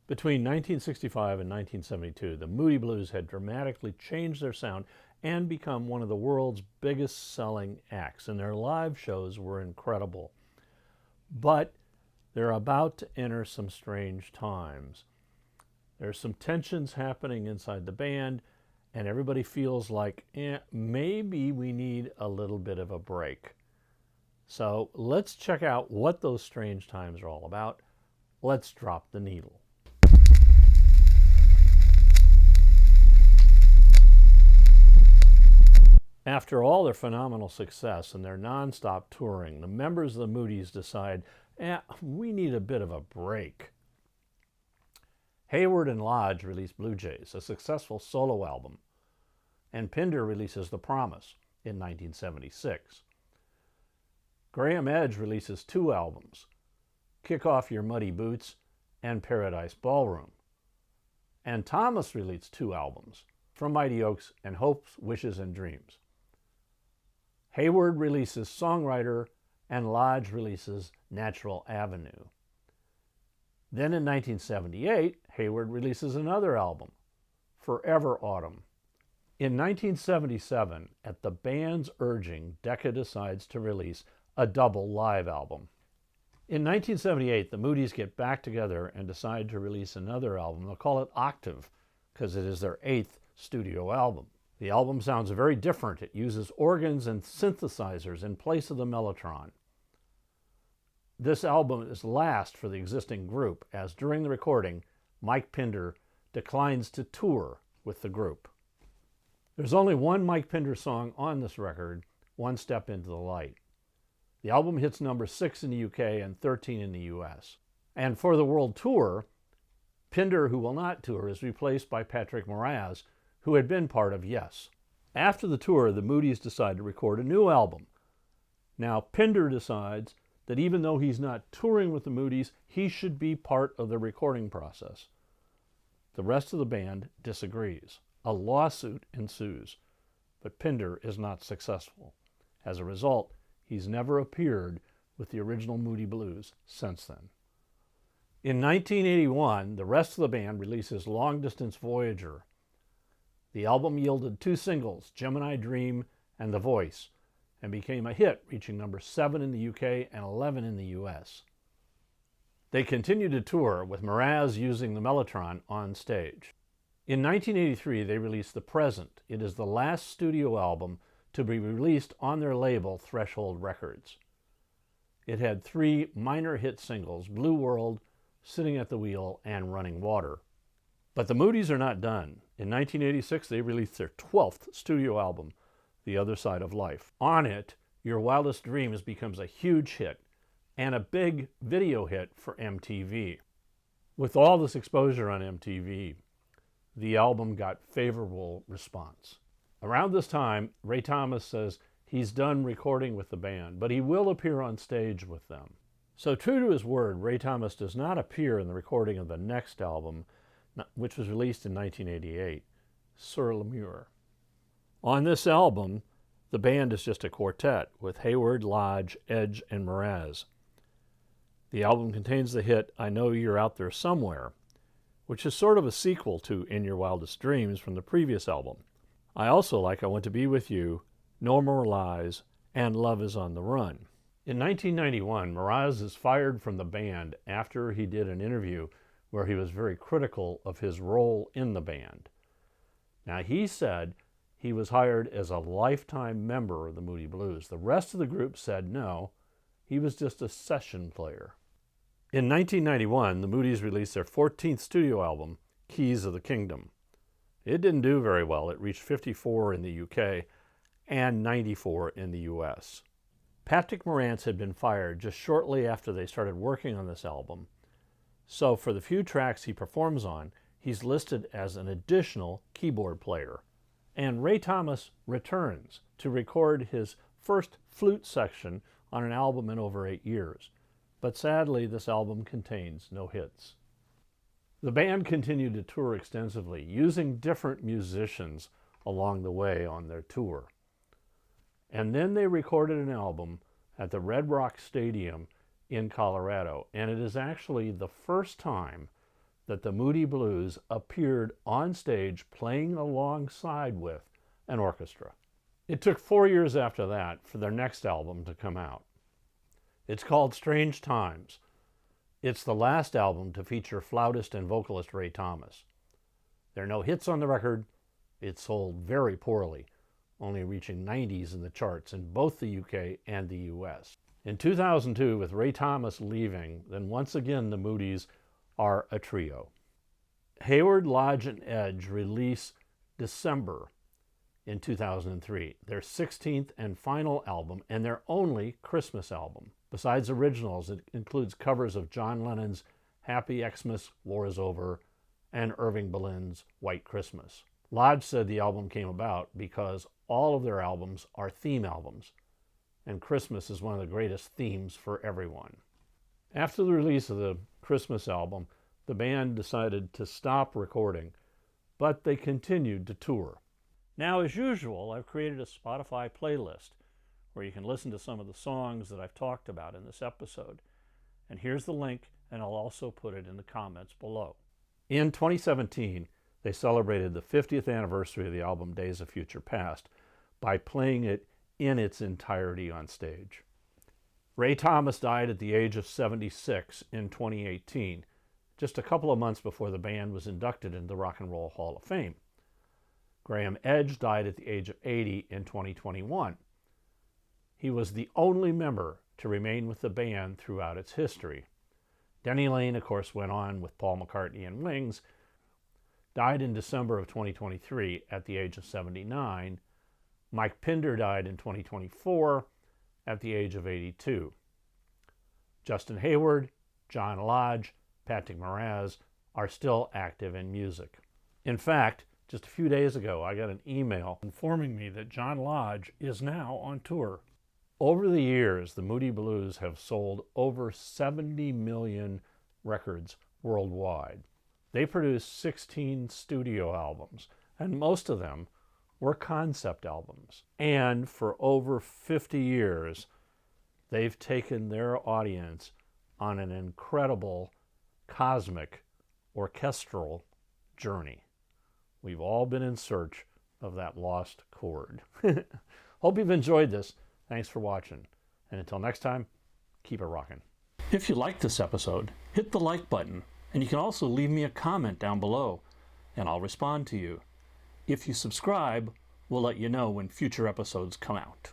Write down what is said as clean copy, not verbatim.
Between 1965 and 1972, the Moody Blues had dramatically changed their sound and become one of the world's biggest selling acts, and their live shows were incredible. But they're about to enter some strange times. There's some tensions happening inside the band, and everybody feels like, maybe we need a little bit of a break. So let's check out what those strange times are all about. Let's drop the needle. After all their phenomenal success and their nonstop touring, the members of the Moody's decide, we need a bit of a break. Hayward and Lodge release Blue Jays, a successful solo album, and Pinder releases The Promise in 1976. Graham Edge releases 2 albums, Kick Off Your Muddy Boots and Paradise Ballroom. And Thomas released 2 albums, From Mighty Oaks and Hopes, Wishes, and Dreams. Hayward releases Songwriter, and Lodge releases Natural Avenue. Then in 1978, Hayward releases another album, Forever Autumn. In 1977, at the band's urging, Decca decides to release a double live album. In 1978, the Moody's get back together and decide to release another album. They'll call it Octave, because it is their 8th studio album. The album sounds very different. It uses organs and synthesizers in place of the mellotron. This album is last for the existing group, as during the recording, Mike Pinder declines to tour with the group. There's only one Mike Pinder song on this record, One Step Into the Light. The album hits number 6 in the UK and 13 in the US. And for the world tour, Pinder, who will not tour, is replaced by Patrick Moraz, who had been part of Yes. After the tour, the Moody's decide to record a new album. Now, Pinder decides that even though he's not touring with the Moody's, he should be part of the recording process. The rest of the band disagrees. A lawsuit ensues, but Pinder is not successful. As a result, he's never appeared with the original Moody Blues since then. In 1981, the rest of the band releases Long Distance Voyager. The album yielded 2 singles, Gemini Dream and The Voice, and became a hit, reaching number 7 in the UK and 11 in the US. They continued to tour, with Moraz using the mellotron on stage. In 1983, they released The Present. It is the last studio album to be released on their label, Threshold Records. It had 3 minor hit singles, Blue World, Sitting at the Wheel, and Running Water. But the Moody's are not done. In 1986, they released their 12th studio album, The Other Side of Life. On it, Your Wildest Dreams becomes a huge hit and a big video hit for MTV. With all this exposure on MTV, the album got favorable response. Around this time, Ray Thomas says he's done recording with the band, but he will appear on stage with them. So true to his word, Ray Thomas does not appear in the recording of the next album, which was released in 1988, Sur le Mur. On this album, the band is just a quartet with Hayward, Lodge, Edge, and Moraz. The album contains the hit I Know You're Out There Somewhere, which is sort of a sequel to In Your Wildest Dreams from the previous album. I also like I Want to Be With You, No More Lies, and Love Is on the Run. In 1991, Moraz is fired from the band after he did an interview where he was very critical of his role in the band. Now, he said he was hired as a lifetime member of the Moody Blues. The rest of the group said no, he was just a session player. In 1991, the Moody's released their 14th studio album, Keys of the Kingdom. It didn't do very well. It reached 54 in the UK and 94 in the US. Patrick Moraz had been fired just shortly after they started working on this album, so for the few tracks he performs on, he's listed as an additional keyboard player. And Ray Thomas returns to record his first flute section on an album in over 8 years. But sadly, this album contains no hits. The band continued to tour extensively, using different musicians along the way on their tour. And then they recorded an album at the Red Rock Stadium in Colorado, and it is actually the first time that the Moody Blues appeared on stage playing alongside with an orchestra. It took 4 years after that for their next album to come out. It's called Strange Times. It's the last album to feature flautist and vocalist Ray Thomas. There are no hits on the record. It sold very poorly, only reaching 90s in the charts in both the UK and the US. In 2002, with Ray Thomas leaving, then once again the Moody's are a trio. Hayward, Lodge, and Edge release December in 2003, their 16th and final album and their only Christmas album. Besides originals, it includes covers of John Lennon's Happy Xmas, War is Over, and Irving Berlin's White Christmas. Lodge said the album came about because all of their albums are theme albums, and Christmas is one of the greatest themes for everyone. After the release of the Christmas album, the band decided to stop recording, but they continued to tour. Now, as usual, I've created a Spotify playlist where you can listen to some of the songs that I've talked about in this episode. And here's the link, and I'll also put it in the comments below. In 2017, they celebrated the 50th anniversary of the album Days of Future Past by playing it in its entirety on stage. Ray Thomas died at the age of 76 in 2018, just a couple of months before the band was inducted into the Rock and Roll Hall of Fame. Graham Edge died at the age of 80 in 2021. He was the only member to remain with the band throughout its history. Denny Laine, of course, went on with Paul McCartney and Wings, died in December of 2023 at the age of 79. Mike Pinder died in 2024 at the age of 82. Justin Hayward, John Lodge, Patrick Moraz are still active in music. In fact, just a few days ago, I got an email informing me that John Lodge is now on tour. Over the years, the Moody Blues have sold over 70 million records worldwide. They produced 16 studio albums, and most of them were concept albums. And for over 50 years, they've taken their audience on an incredible cosmic orchestral journey. We've all been in search of that lost chord. Hope you've enjoyed this. Thanks for watching. And until next time, keep it rocking. If you liked this episode, hit the like button. And you can also leave me a comment down below, and I'll respond to you. If you subscribe, we'll let you know when future episodes come out.